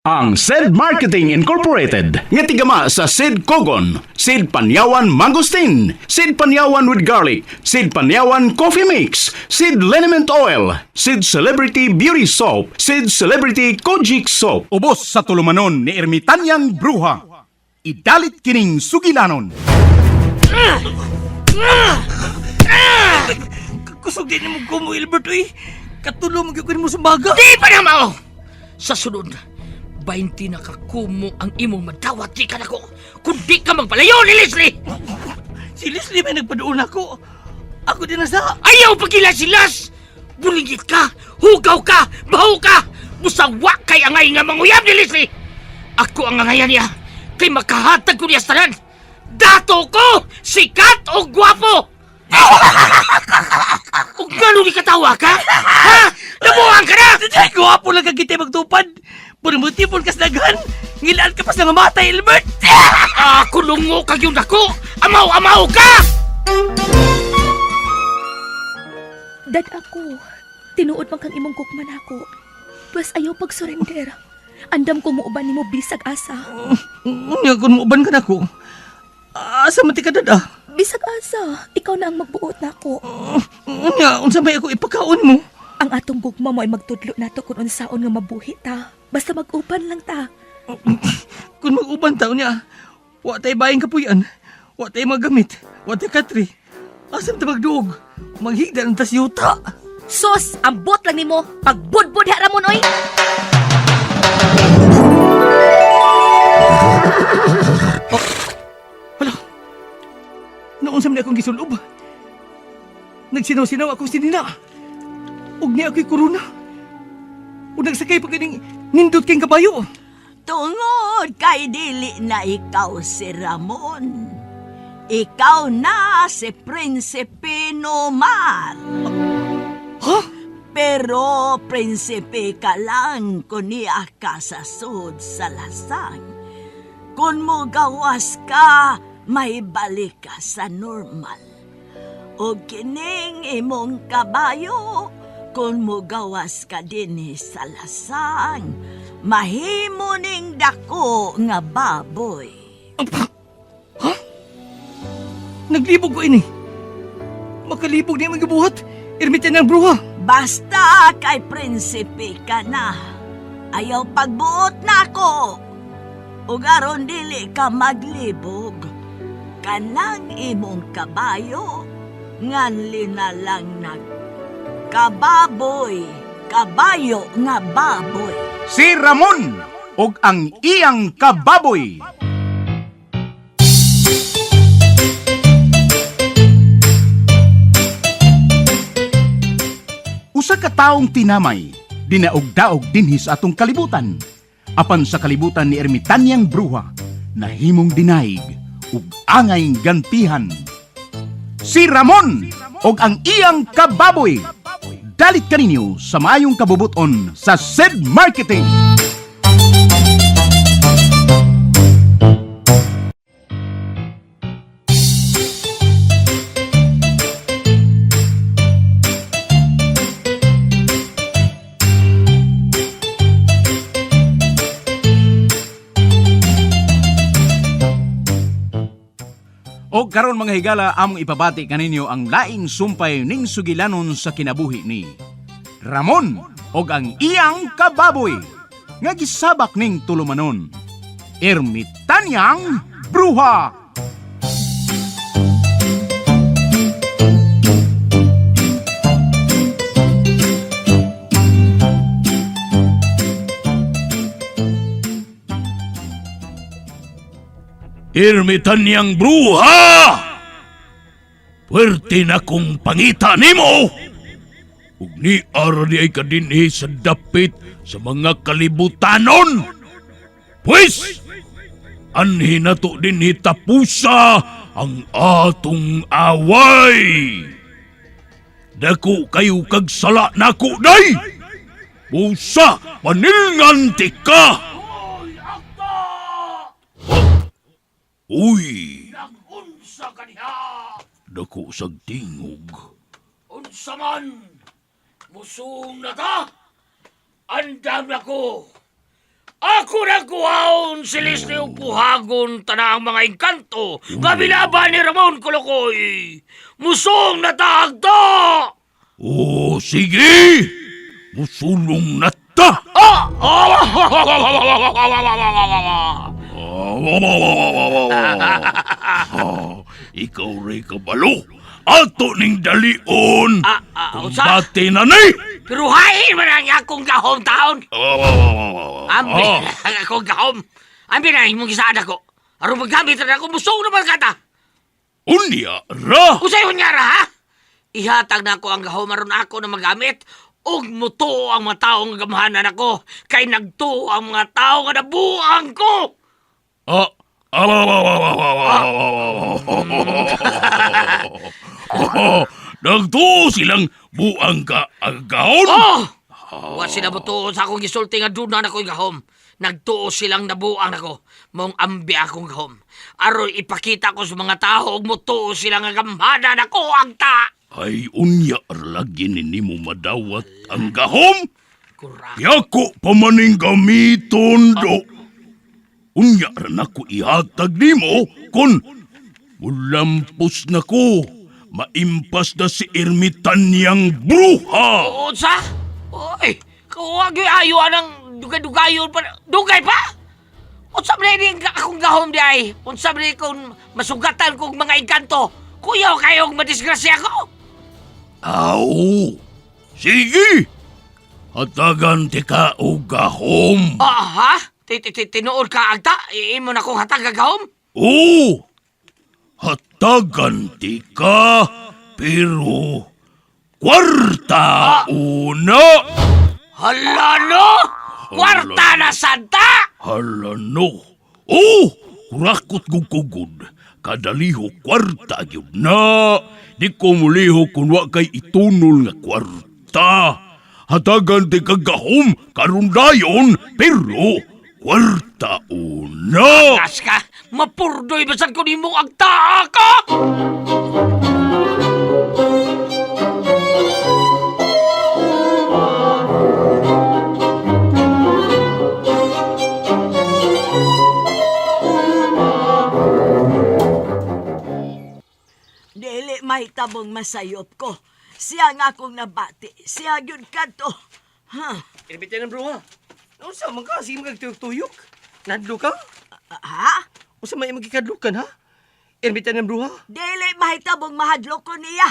Ang SED Marketing Incorporated nga tigama sa SED Kogon, SED Panyawan Mangosteen, SED Panyawan with Garlic, SED Panyawan Coffee Mix, SED Liniment Oil, SED Celebrity Beauty Soap, SED Celebrity Kojic Soap. Ubos sa tulumanon ni Ermitanyang Bruha. Idalit kining sugilanon. Kusog din mo ko mo, Albert, eh. Katulong mo sa baga. Di pa na mao! Sa sunod, 20 na kakumo ang imong madawat di ka na ko. Kung di ka magpalayo ni Leslie! Si Leslie may nagpadoon ako. Ako din nasa... Ayaw pagilasilas! Bulingit ka, hugaw ka, baho ka! Musawa kay angay nga manguyab ni Leslie! Ako ang angayan niya, kay makahatag ko niya sa tanan. Dato ko, sikat o gwapo! Kung gano'n di katawa ka? Ha? Nabuhan ka na! Ay, guwapo lang kang kita magtupad. Puro mo tipon ka sa daghan. Ngilaan ka pa sa mamatay, Albert. Kulungo kag yung dako! Amaw-amaw ka! Dad ako, tinuod man kang imong kukman ako. Plus ayaw pag-surrender. Andam ko muuban ni mo bisag asa. Nga kung muuban ka na ko. Asa mati ka dada? Bisag asa, ikaw na ang magbuot na ako. Nga, unsa may ako ipakaon mo? Ang atong gugma mo ay magtudlo nato kung unsaon nga mabuhi ta. Basta mag-uban lang ta. Kung mag-uban taon niya, wa tayo bayang kapuyan, wa tayo magamit, wa tayo katri. Asam ta magduog, maghigda ng tasyuta. Sos, ambot lang nimo pagbudbud ha Ramon oy. Naunsa man akong gisulob. Nagsinaw-sinaw akong sinina. Ug niya ako'y korona. Ug nagsakay pa kining nindot kayong kabayo. Tungod kay dili na ikaw si Ramon. Ikaw na si Prinsipe Nomar. Ha? Pero prinsipe ka lang kung niya ka sa sud sa lasang. Kung mo gawas ka, may balik ka sa normal. O kining imong kabayo, kung mo gawas ka din sa lasang, mahimo ning dako nga baboy. Ha? Naglibog ko ini. Makalibog niya magabuhat. Ermitan ng bruha. Basta kay prinsipe ka na. Ayaw pagbuot na ako. Ug aron dili ka maglibog. Kanang imong kabayo, nganli na lang kababoy, kabayo nga baboy. Si Ramon og ang iyang kababoy. Usa ka taong tinamay, dinaog-daog dinhi sa atong kalibutan. Apan sa kalibutan ni Ermitanyang Bruha, nahimong dinaig ug angay gantihan. Si Ramon og ang iyang kababoy. Dalit kaninyo sa maayong kabubuton sa SED Marketing. O karon mga higala, among ipabati kaninyo ang laing sumpay ning sugilanon sa kinabuhi ni Ramon og ang iyang kababoy nga gisabak ning tulumanon, Ermitanyang Bruha. Ermitanyang Bruha! Pwerte na kong pangita nimo! Ug ni Arani ay kadinhi sa dapit sa mga kalibutanon! Pues, anhi na to dinhi tapusa ang atong away! Dako kayo kag sala nako, day! Busa, panilngan tika! Uy! Nag-unsa ka niya! Dako sag tingog. Unsa man! Musong na ta! Andam na ko! Ako na kuhaon si Leslie og puhagon tanang mga engkanto nga bilaban ni Ramon Kolokoy. Musong na taagto! Oh, sige! Musulong na ta! Ikaw ray kabalo! Ato ning dalion! Unsa? Kumbate na ni! Pero hain man ang akong gahom taon. Ambi ang akong gahom. Ambi na imong gisaad ako. Aron maggamit na ako musong naman kata. Unya ra! Usayon nga ra, ha? Ihatag na ako ang gahom aron ako na magamit. Og muto ang mga tao nga gamahanan ako. Kay nagtuo ang mga tao nga nabuang ko. Nagtuo silang buang ka ang gaon? Wa sila mutuo sa akong gisulti nga dunan ako gahom. Nagtuo silang nabuang ako. Mong ambi akong gahom. Aron ipakita ko sa mga tao og mutuo sila nga gamahanan ako ang ta. Ay unya lagi nimo madawat ang gahom? Kurang. Yako pamaning gamiton do. Unya ran ako ihatag nimo kun mulampos na ko. Maimpas na si ermitan niyang bruha. Unsa? Oy, kawag yung ayo anang dugay-dugayon pa. Dugay pa? Unsa ba rin akong gahom di ay? Unsa ba rin kung masugatan kong mga engkanto? Kuyaw kayong madisgrasya ko? Aw, sige. Hatagan ti ka o gahom. Ha? Tinuod ka agta? Iimo na kong hatag gahom? Oo, hatagan ti ka, pero kwarta una. Hala no? Kwarta na santa? Hala no. Oh, kurakot gugugod. Kadaliho kwarta yun na. Di ko muliho kung wa kay itunol nga kwarta. Hatagan ti kagahom karundayon, pero kwarta una. Kas ka, mapurdoy basan ko ni mo agta ka? Dili may tabong masayop ko. Siya nga akong nabati. Siya yun kanto. Ermitan ng bruha. Unsa man ka sige magtuyok-tuyok? Nadlo ka? Ha? Unsa may magikadlukan ha? Ermitan ng bruha. Dili may tabong mahadlok ko niya.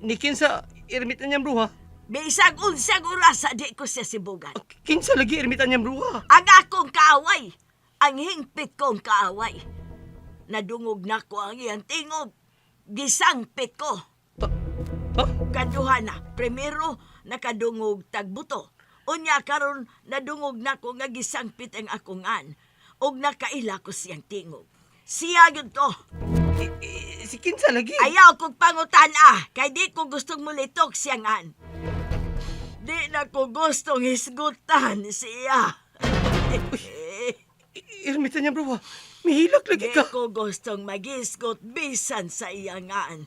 Ni kinsa ermitan niyang bruha? Bisag unsang orasa di ko siya sibugan. Kinsa lagi ermitan niyang bruha? Ang akong kaaway. Ang hingpit kong kaaway. Nadungog na ko ang iyang tingog. Gisangpit ko. Ha? Kaduha na. Primero, nakadungog tagbuto. Unya karon nadungog na ko nga gisangpit ang akungan. Og nakaila ko siyang tingog. Siya yun to. Si kinsa lagi? Ayaw kong pangutan kay di ko gustong mulitok siyangan. Di na ko gustong hisgutan siya. Ermitan niyang bruha. Mihilak lagi Di ka. ko gustong magisgot bisan sa iyangan.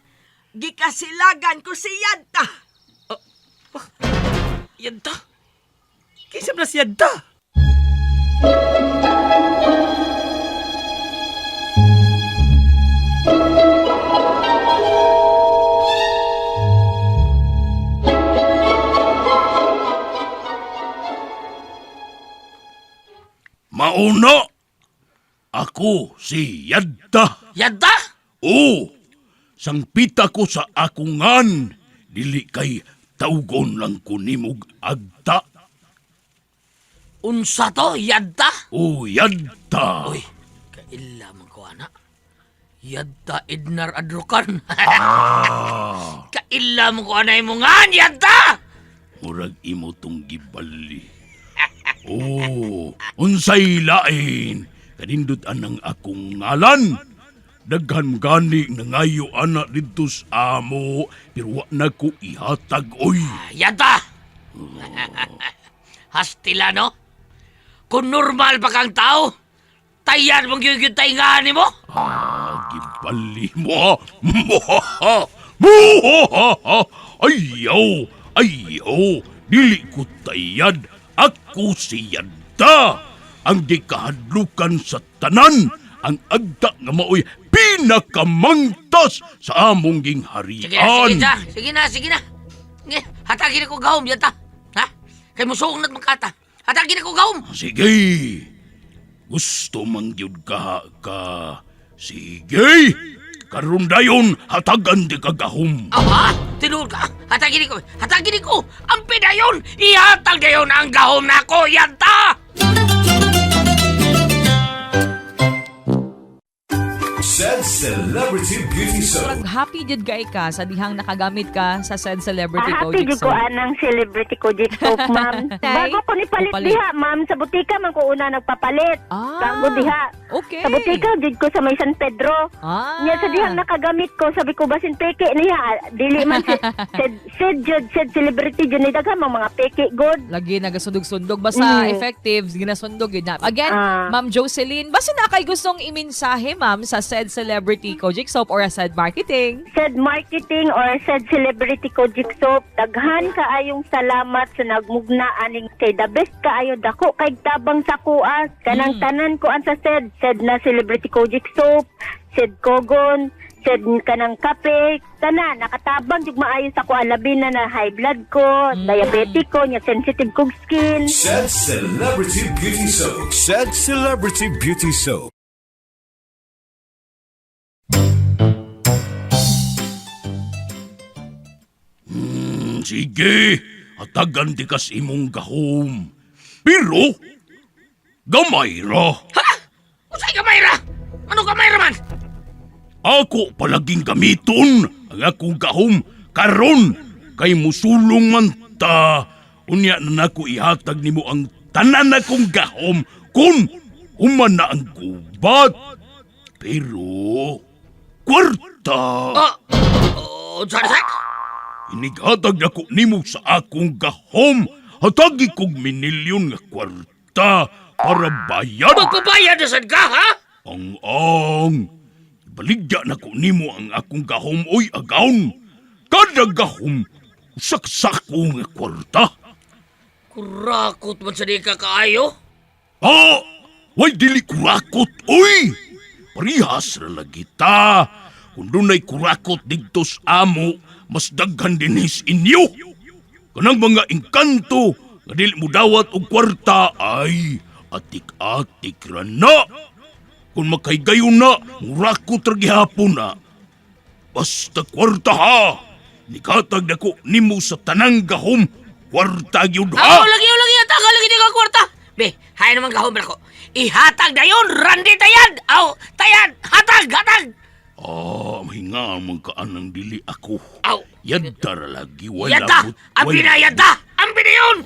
Gikasilagan ko si Yanta. Yadda? Kinsa na si Yadda? Mauna, ako si Yadda. Yadda? Oo, sangpita ko sa akungan. Dili kay tawgon lang ko nimog agta. Unsa to, Yadda? O Yadda. Uy, kaila man ko, anak. Yadda Ednar Adrokan. Kaila mo ko, anay mo nga, Yadda! Murag imo tong gibali. Oh, unsay lain. Kanindot anang akong ngalan. Daghan gani nga ngayo anak dito sa amo. Pero wa na ko ihatag, oy. Yadda! Hastila, no? Kung normal pa kang tao, tayan mong gyugitay nga ni mo? Gibali mo. Muhaha! Muhaha! Ayaw! Ayaw! Dili ko tayad. Ako si Yadda, ang di kahadlukan sa tanan, ang agda nga maoy pinakamangtas sa among Sige na, gingharian. sige na. Sige na. Hatagin ako gahom, Yadda. Ha? Kay musong na't magkata. Hatagin ako gahom. Sige, gusto man gyud ka. Sige, karon dayon hatagan di kagahom. Aha, tinuod ka. Hatagin ko. Ang pidayon, ihatag dayon ang gahom na ko, Yadda. Said Celebrity Beauty Soap. Happy jud kay ka sa dihang nakagamit ka sa said celebrity Happy Kojic jud ko soap. anang celebrity Kojic soap, ma'am. Tay, Bago ko ni palit palit. diha, ma'am, sa butika man ko una nagpapalit. Kago diha. Okay. Sa butika jud ko sa may San Pedro. Nya sa dihang nakagamit ko, sabi ko basin peke niya, dili man said celebrity jud ni daghang mga peke god. Lagi nagasundog-sundog basta effective ginasundog yun na. Again, Ma'am Jocelyn, basta na kay gustong imensahe ma'am sa said celebrity Kojic soap or said marketing. Said marketing or said celebrity Kojic soap, daghan kaayong salamat sa nagmugna aning kay the best kaayo dako kay tabang sa kuas kanang tanan ko ang sa said na celebrity Kojic soap, said kogon, said kanang kape, tanan nakatabang jud maayo sa kuha labi na high blood ko, diabetic ko, nya sensitive kog skin. Said Celebrity Beauty Soap. Said Celebrity Beauty Soap. Sige, hatagan di kas imong gahom. Pero, gamay ra. Ha? Usay kamay ra? Ano kamay ra man? Ako palaging gamiton ang akong gahom karon kay musulong man ta. Unya na nako ihatag nimo ang tanan akong gahom kun human na ang gubat. Pero, kwarta. Sorry. Inighatag na ko nimo sa akong gahom. Hatagi kog minilyon nga kwarta para bayad. Magpabayad na sad ka, ha? Ang baligya na ko nimo ang akong gahom oy agawn. Kada gahom, usak-sako nga kwarta. Kurakot man sa di ka kaayo? Way dili kurakot, oy! Parihas ra lagi ta. Kung dunay kurakot didto sa amo, mas daghan dinis inyo. Kanang mga engkanto nga dili mo dawat og kwarta ay atik-atik ra na. Kung makaigayon na, murakot ra gihapon na. Basta kwarta ha. Nikatag na ko nimo sa tanang gahom. Kwarta gyud ha. Lagi, hatag lagi di ka kwarta. Be, hay naman gahom ko. Ihatag na yun, randi tayad! Tayad! Hatag! Mahinga mong kaanang dili ako. Aw! Yadda ra lagi, wala Yadda! Ang pinayadda! Ang pinayon!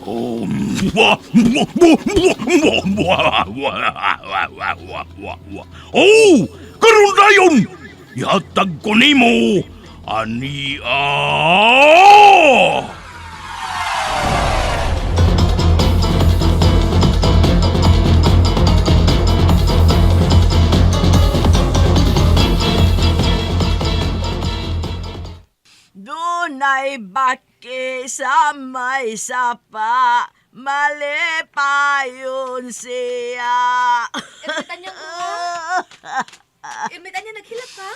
Karon dayon! Ihatag ko nimo! Ani Dunay baki sa may sapa, mali pa yun siya. Imitan niya ko. Imitan niya naghilak ka?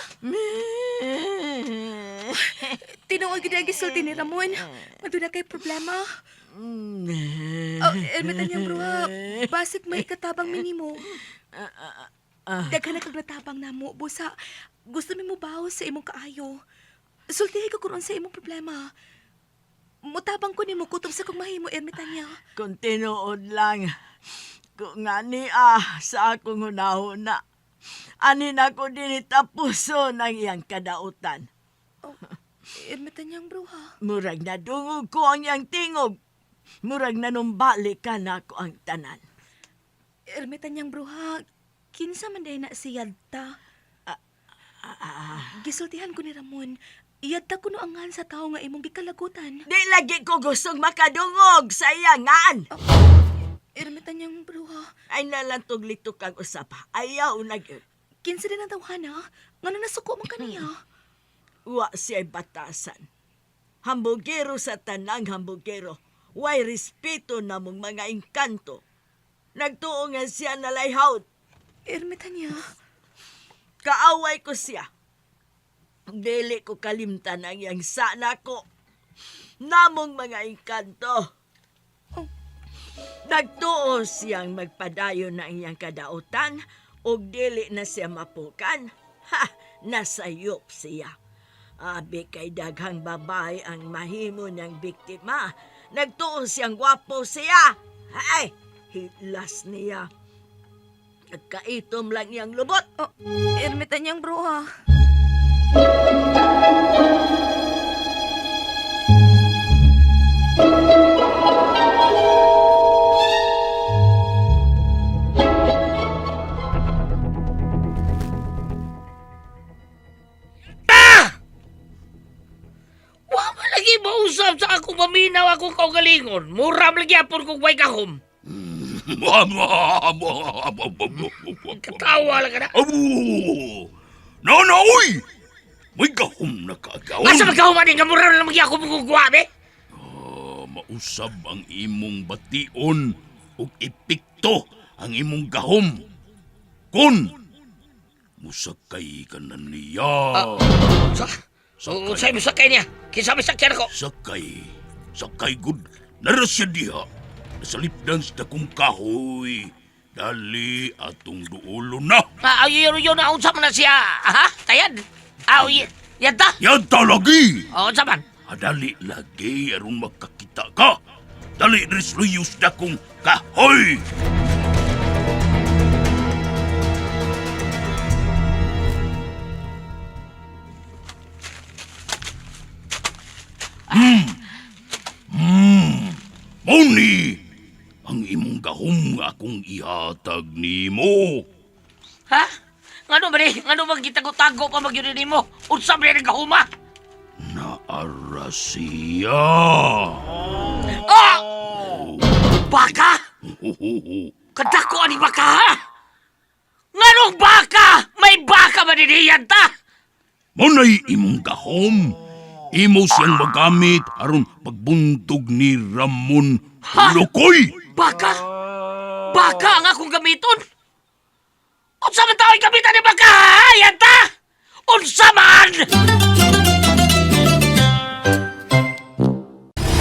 Tinuod gid ang gisulti ni Ramon. Maduna kay problema. Imitan niya bro. Basik may ikatabang minimo. Daghan na kag natabang namo. Busa, gusto mi mo bawas sa imong kaayo. Sultihay ko kuron sa imong problema. Mutabang ko nimo kutob sa kong mahimo, ermitanya. Kung tinuod lang, kung ani sa akong hunahuna, ani na ko din itapuso ng iyang kadautan. Ermitanyang bro ha. Murag na dungog ko ang iyang tingog. Murag na numbalik ka na ko ang tanan. Ermitanyang bro ha. Kinsa man day na si Yadta. Gisultihan ko ni Ramon. Yadta ko no angan sa tao nga imong gikalagutan. Di lagi ko gustong makadungog sa iyangan. Ermitanyang bro ha. Ay nalantog litok kang usapa. Ayaw na gyud. Kinsa din ang tawhana. Nga nasuko man kaniya. Wa siya'y batasan. Hambugero sa tanang hambugero. Way respeto na mong mga engkanto. Nagtuo nga siya na layhawd. Ermitanya. Kaaway ko siya. Dili ko kalimtan ang iyang sana ko. Namong mga engkanto. Nagtuo siyang magpadayon na iyang kadautan o dili na siya mapukan. Ha! Nasayop siya. Abi kay daghang babae ang mahimo niyang biktima. Nagtuo siyang gwapo siya. Ay! Hitlas niya. Nagkaitom lang iyang lubot. Oh, Ermitanyang bruha. Wa man lagi mausap sa ako maminaw ako kaugalingon. Muram lagi apon kong way kahom. Katawa lang ka na. Abo! Nanaoy! May gahom na kaagawan. Asa magkahuman nga muram lang lagi ako mong be? Mausab ang imong bation ug ipikto ang imong gahom. Kun musakay ka na niya. Sa'yo mo sakay niya. Kinsa may sakyan ako. Sakay good. Narasya diha. Nasalipdan sa dakong kahoy. Dali atong duulo na. Yun na unsa man na siya. Ha? Tayad? Yanta? Yanta lagi. Unsa man? Dali lagi aron makakita ka. Dali resluyos dakong kahoy. Muni, ang imong gahom nga akong ihatag nimo. Ha? Ngano ba ni? Ngano bang gitago-tago pa magyud nimo? Unsa ba ni gahuma? Naara siya. Ah! Baka? Kadako ani baka ha? Nganong baka? May baka ba diniyan ta? Munay imong gahom. Imo siyang magamit aron pagbuntog ni Ramon Lukoy. Baka? Baka ang akong gamiton? Unsa man tao'y gamitan ni baka ha? Yanta? Unsa man?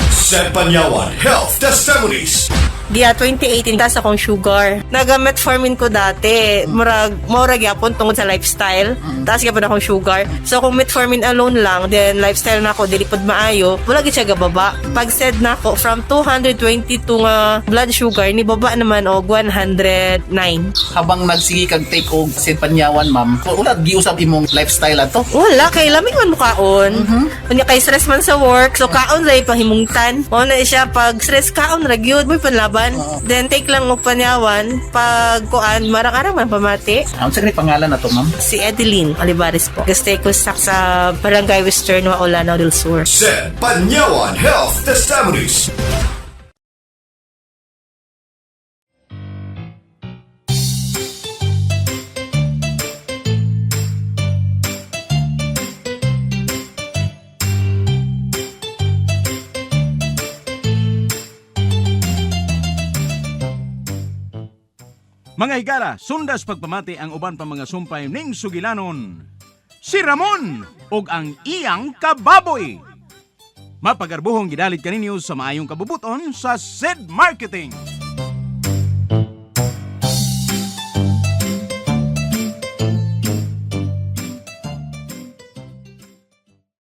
San Panyawan Health Testimonies. Dia 2018 tas akong sugar. Naga-metformin ko dati. Murag yapon tungod sa lifestyle. Taas gyapon akong sugar. So kung metformin alone lang, then lifestyle na ako dili pod maayo, wala gid siya gababa. Pag said na ako from 222 nga blood sugar ni baba naman og 109. Habang nagsige kag take og Sid Panyawan, ma'am, wala giusab imong lifestyle ato. Wala kay lamig man mo kaon. Kunya kay stress man sa work, so kaon lay pahimungtan. Mo na siya pag stress kaon ra gyud mo panlaban. Then take lang og Panyawan pag kuan marang-arang man pamati. Ang sa pangalan nato, ma'am? Si Edeline Olivares po. Gastay ko sa Barangay Western Waolano del Sur. San Panyawan Health Testimonies. Mga higala, sundas pagpamati ang uban pa mga sumpay ning sugilanon. Si Ramon ug ang iyang kababoy. Mapagarbuhong gidalit kaninyo sa maayong kabubuton sa Sid Marketing.